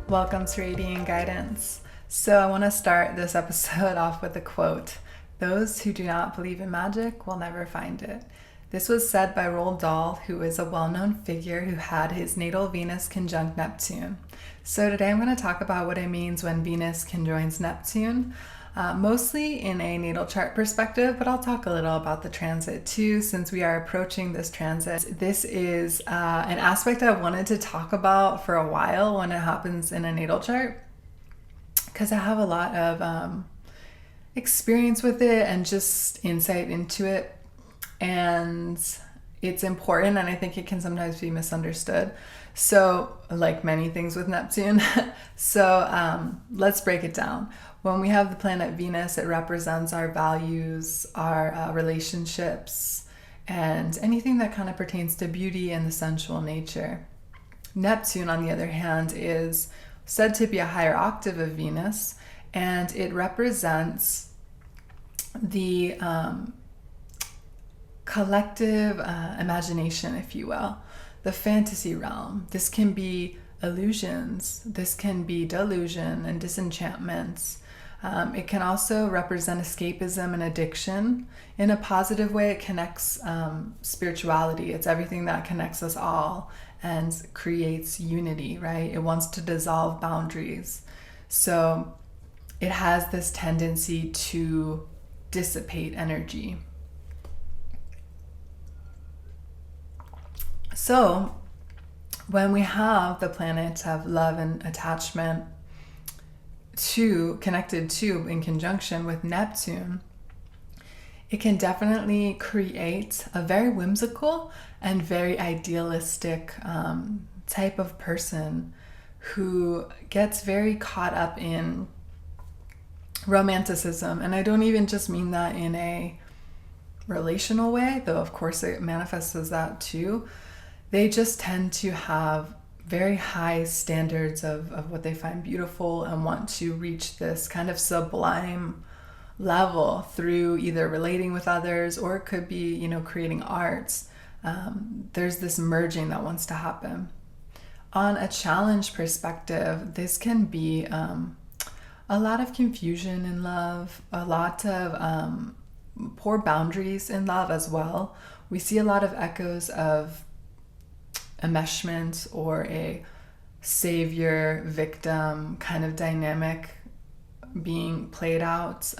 Welcome to Radiant Guidance. So, I want to start this episode off with a quote: "Those who do not believe in magic will never find it." This was said by Roald Dahl, who is a well known figure who had his natal Venus conjunct Neptune. So, today I'm going to talk about what it means when Venus conjoins Neptune. Mostly in a natal chart perspective, but I'll talk a little about the transit too, since we are approaching this transit. This is an aspect I've wanted to talk about for a while when it happens in a natal chart, because I have a lot of experience with it and just insight into it, and it's important, and I think it can sometimes be misunderstood. So, like many things with Neptune. So let's break it down. When we have the planet Venus, it represents our values, our relationships, and anything that kind of pertains to beauty and the sensual nature. Neptune, on the other hand, is said to be a higher octave of Venus, and it represents the collective imagination, if you will, the fantasy realm. This can be illusions, this can be delusion and disenchantments. It can also represent escapism and addiction. In a positive way, it connects spirituality. It's everything that connects us all and creates unity, right? It wants to dissolve boundaries. So it has this tendency to dissipate energy. So when we have the planets have love and attachment connected to in conjunction with Neptune, it can definitely create a very whimsical and very idealistic type of person who gets very caught up in romanticism. And I don't even just mean that in a relational way, though of course it manifests as that too. They just tend to have very high standards of what they find beautiful and want to reach this kind of sublime level through either relating with others, or it could be, creating arts. There's this merging that wants to happen. On a challenge perspective, this can be a lot of confusion in love, a lot of poor boundaries in love as well. We see a lot of echoes of enmeshment or a savior victim kind of dynamic being played out,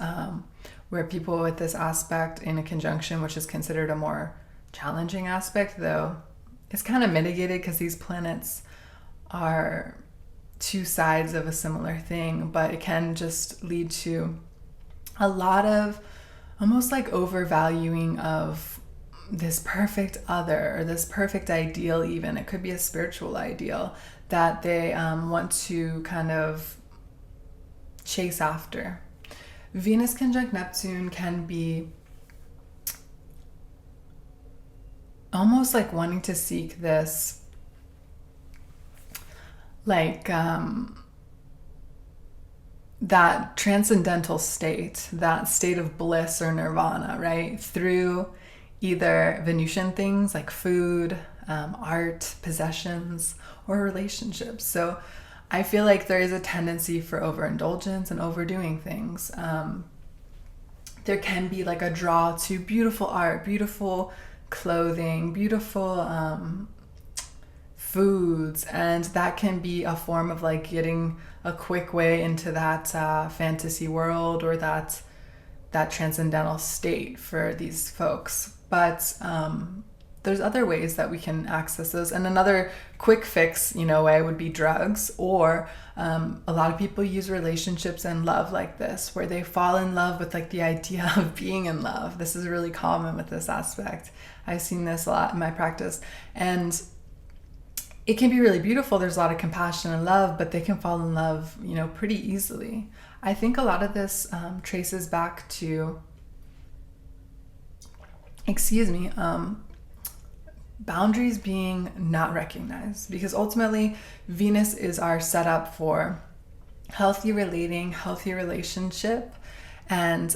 where people with this aspect in a conjunction, which is considered a more challenging aspect, though it's kind of mitigated because these planets are two sides of a similar thing, but it can just lead to a lot of almost like overvaluing of this perfect other or this perfect ideal. Even it could be a spiritual ideal that they want to kind of chase after. Venus conjunct Neptune can be almost like wanting to seek this like that transcendental state, that state of bliss or nirvana, right? Through either Venusian things like food, art, possessions, or relationships. So I feel like there is a tendency for overindulgence and overdoing things. There can be like a draw to beautiful art, beautiful clothing, beautiful foods, and that can be a form of like getting a quick way into that fantasy world or that transcendental state for these folks. But there's other ways that we can access those. And another quick fix, way would be drugs, or a lot of people use relationships and love like this, where they fall in love with like the idea of being in love. This is really common with this aspect. I've seen this a lot in my practice, and it can be really beautiful. There's a lot of compassion and love, but they can fall in love, pretty easily. I think a lot of this traces back to, boundaries being not recognized, because ultimately Venus is our setup for healthy relating, healthy relationship. And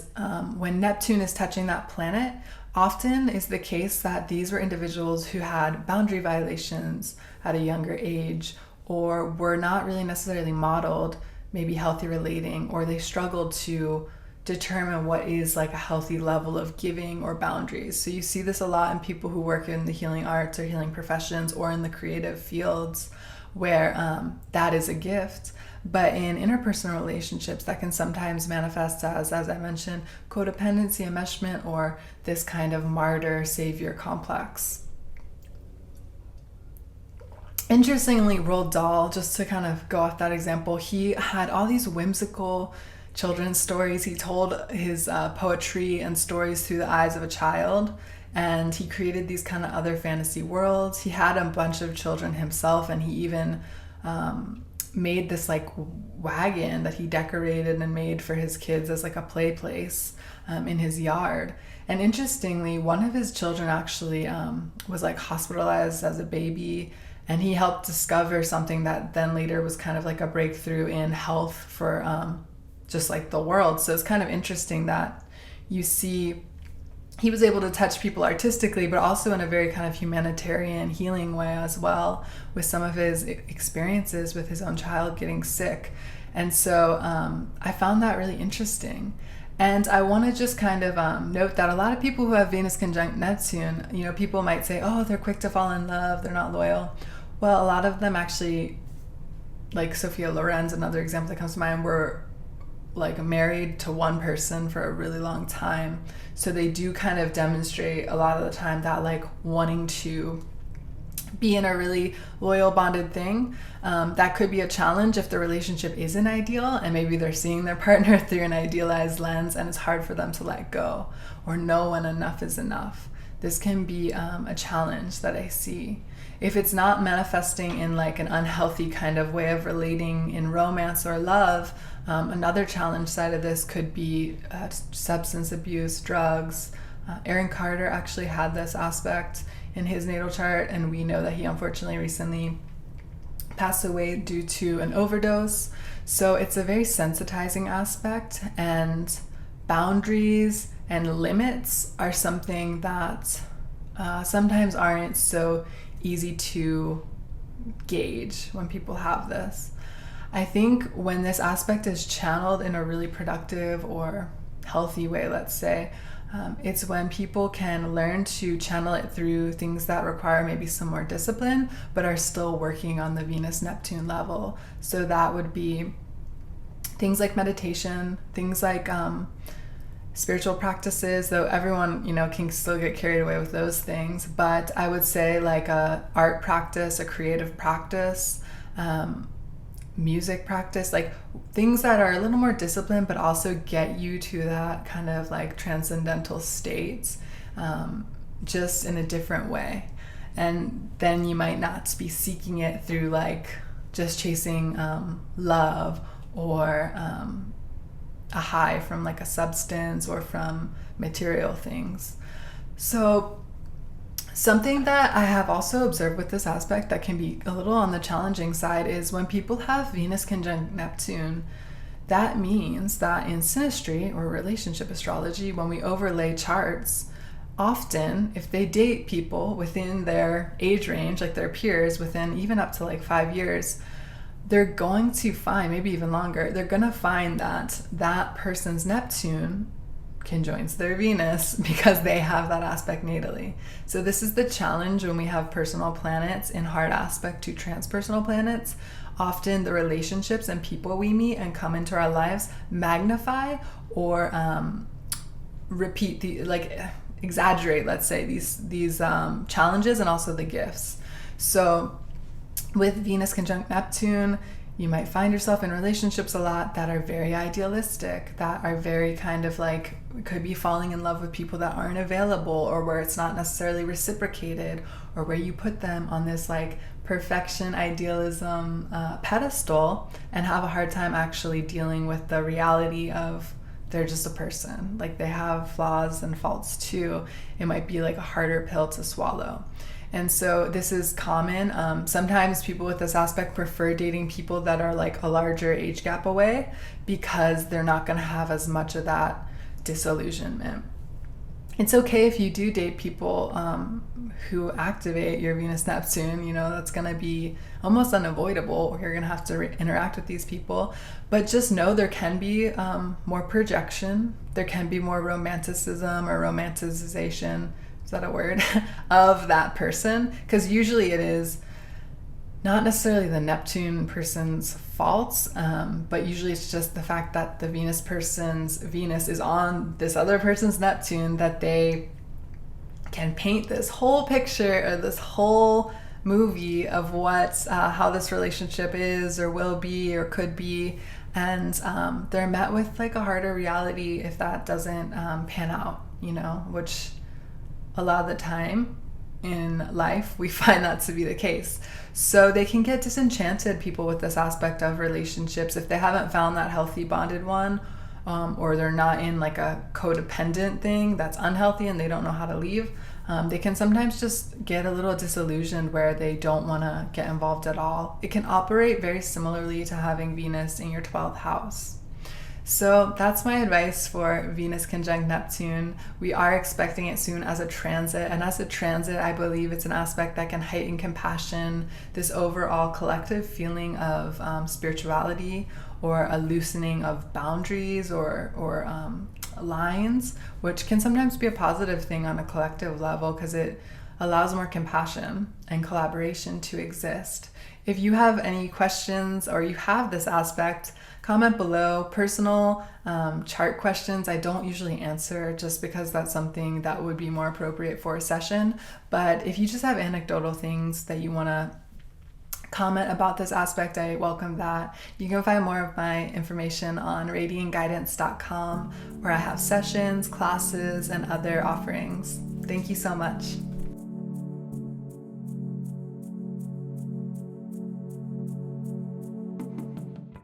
when Neptune is touching that planet, often is the case that these were individuals who had boundary violations at a younger age, or were not really necessarily modeled maybe healthy relating, or they struggled to determine what is like a healthy level of giving or boundaries. So you see this a lot in people who work in the healing arts or healing professions or in the creative fields, where that is a gift. But in interpersonal relationships, that can sometimes manifest as I mentioned, codependency, enmeshment, or this kind of martyr savior complex. Interestingly, Roald Dahl, just to kind of go off that example, he had all these whimsical children's stories. He told his poetry and stories through the eyes of a child, and he created these kind of other fantasy worlds. He had a bunch of children himself, and he even made this like wagon that he decorated and made for his kids as like a play place in his yard. And interestingly, one of his children actually was like hospitalized as a baby, and he helped discover something that then later was kind of like a breakthrough in health for just like the world. So it's kind of interesting that you see he was able to touch people artistically, but also in a very kind of humanitarian, healing way as well, with some of his experiences with his own child getting sick. And so I found that really interesting. And I want to just kind of note that a lot of people who have Venus conjunct Neptune, you know, people might say, oh, they're quick to fall in love, they're not loyal. Well, a lot of them actually, like Sophia Loren's, another example that comes to mind, were like married to one person for a really long time. So they do kind of demonstrate a lot of the time that like wanting to be in a really loyal bonded thing. That could be a challenge if the relationship isn't ideal and maybe they're seeing their partner through an idealized lens and it's hard for them to let go or know when enough is enough. This can be a challenge that I see. If it's not manifesting in like an unhealthy kind of way of relating in romance or love, another challenge side of this could be substance abuse, drugs. Aaron Carter actually had this aspect in his natal chart, and we know that he unfortunately recently passed away due to an overdose. So it's a very sensitizing aspect, and boundaries and limits are something that sometimes aren't so easy to gauge when people have this. I think when this aspect is channeled in a really productive or healthy way, let's say, it's when people can learn to channel it through things that require maybe some more discipline, but are still working on the Venus-Neptune level. So that would be things like meditation, things like spiritual practices, though everyone, you know, can still get carried away with those things. But I would say like a art practice, a creative practice, music practice, like things that are a little more disciplined but also get you to that kind of like transcendental state, just in a different way. And then you might not be seeking it through like just chasing love or a high from like a substance or from material things. So something that I have also observed with this aspect that can be a little on the challenging side is when people have Venus conjunct Neptune, that means that in synastry or relationship astrology, when we overlay charts, often if they date people within their age range, like their peers, within even up to like 5 years, they're going to find, maybe even longer, they're going to find that that person's Neptune conjoins their Venus because they have that aspect natally. So this is the challenge when we have personal planets in hard aspect to transpersonal planets. Often the relationships and people we meet and come into our lives magnify or repeat the, like exaggerate, let's say, these challenges and also the gifts. So with Venus conjunct Neptune, you might find yourself in relationships a lot that are very idealistic, that are very kind of like, could be falling in love with people that aren't available, or where it's not necessarily reciprocated, or where you put them on this like perfection idealism pedestal and have a hard time actually dealing with the reality of they're just a person. Like they have flaws and faults too. It might be like a harder pill to swallow. And so this is common. Sometimes people with this aspect prefer dating people that are like a larger age gap away because they're not going to have as much of that disillusionment. it's okay if you do date people who activate your Venus Neptune. You know, that's going to be almost unavoidable. You're going to have to interact with these people. But just know there can be more projection, there can be more romanticism or romanticization. Is that a word? Of that person. Because usually it is not necessarily the Neptune person's faults, but usually it's just the fact that the Venus person's Venus is on this other person's Neptune, that they can paint this whole picture or this whole movie of what how this relationship is or will be or could be, and they're met with like a harder reality if that doesn't pan out, you know, which a lot of the time in life we find that to be the case. So they can get disenchanted, people with this aspect of relationships, if they haven't found that healthy bonded one, or they're not in like a codependent thing that's unhealthy and they don't know how to leave. They can sometimes just get a little disillusioned where they don't want to get involved at all. It can operate very similarly to having Venus in your 12th house. So that's my advice for Venus conjunct Neptune. We are expecting it soon as a transit, and as a transit, I believe it's an aspect that can heighten compassion, this overall collective feeling of spirituality, or a loosening of boundaries or lines, which can sometimes be a positive thing on a collective level because it allows more compassion and collaboration to exist. If you have any questions or you have this aspect, comment below. Personal chart questions I don't usually answer just because that's something that would be more appropriate for a session. But if you just have anecdotal things that you want to comment about this aspect, I welcome that. You can find more of my information on radiantguidance.com, where I have sessions, classes, and other offerings. Thank you so much.